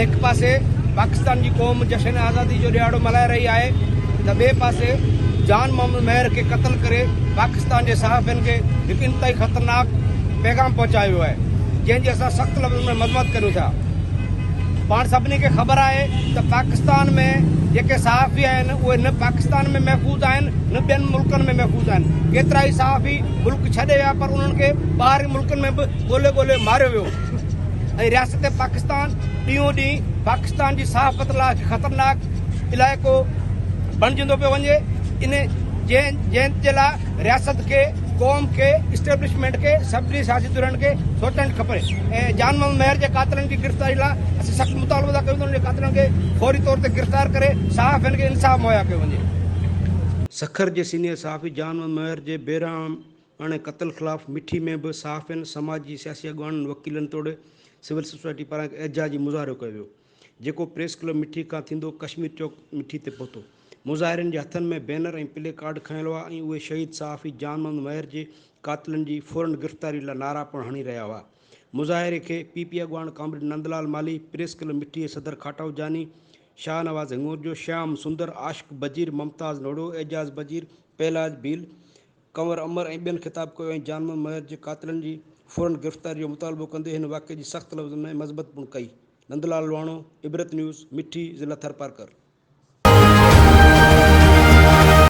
एक पासे पाकिस्तान की कौम जश्न आज़ादी जो ॾियारो मल्हाए रही है, तो बे पासे जान मोहम्मद मेहर के कत्ल करे पाकिस्तान के सहाफ़िन के एक इंतहाई ख़तरनाक पैगाम पहुँचायो है, जैसे असां सख्त लफ़्ज़ में मज़म्मत करूँ था। पाण सभिनी खे ख़बर है तो पाकिस्तान में जेके सहाफ़ी आहिनि उहे न पाकिस्तान में महफ़ूज़ आहिनि न ॿियनि मुल्कनि में महफ़ूज़ आहिनि। केतिरा ई सहाफ़ी मुल्क छॾे विया, पर उन्हनि खे ॿाहिरि मुल्कनि में बि ॻोल्हे ॻोल्हे मारियो वियो ऐं रियासत पाकिस्तान ॾींहों ॾींहुं पाकिस्तान जी सहाफ़त लाइ ख़तरनाक इलाइक़ो बणिजंदो पियो वञे। इन जंहिंजे लाइ रियासत के कौम के इस्टेब्लिशमेंट के सभिनी सियासतदाननि खे सोचणु खपे ऐं जान मोहम्मद मेहर जे कातिलनि की गिरफ़्तारी लाइ असीं सख़्तु मुतालबो था कयूं त उन्हनि जे कातिलनि खे फौरी तौर ते गिरफ़्तार करे सहाफ़ियुनि खे इंसाफ़ मुहैया कयो वञे। सखर जे सीनियर सहाफ़ी जान मोहम्मद मेहर जे बेरहम क़त्ल ख़िलाफ़ मिठी में भी सहाफ़ियुनि समाजी सियासी अॻुवाननि वकीलनि तोड़े सिविल सोसाइटी पारां एहतजाजी मुज़ाहिरो कयो वियो, जेको प्रेस क्लब मिठी खां थींदो कश्मीर चौक मिठी ते पहुतो। मुज़ाहिरनि जे हथनि में बैनर ऐं प्ले कार्ड खंयल हुआ ऐं उहे शहीद सहाफ़ी जान मोहम्मद मेहर जे कातिलनि जी फौरन गिरफ़्तारी लाइ नारा पिणु हणी रहिया हुआ। मुज़ाहिरे खे पीपी अॻुवान कामरेड नंदलाल माली, प्रेस क्लब मिठी जे सदर खाटाऊ जानी, शाहनवाज़ हिंगोरजो, श्याम सुंदर, आशिक़ बजीर, मुमताज़ नोड़ो, एजाज़ बजीर, पहलाज भील, कंवर अमर ऐं ॿियनि ख़िताब कयो ऐं जान मोहम्मद मेहर जे कातिलनि जी फौरन गिरफ़्तारी जो मुतालबो कंदे हिन वाक़े जी सख़्त लफ़्ज़ में मज़म्मत पिणु कई। नंदलाल वाणो, इबरत न्यूज़, मिठी, ज़िला थरपारकर।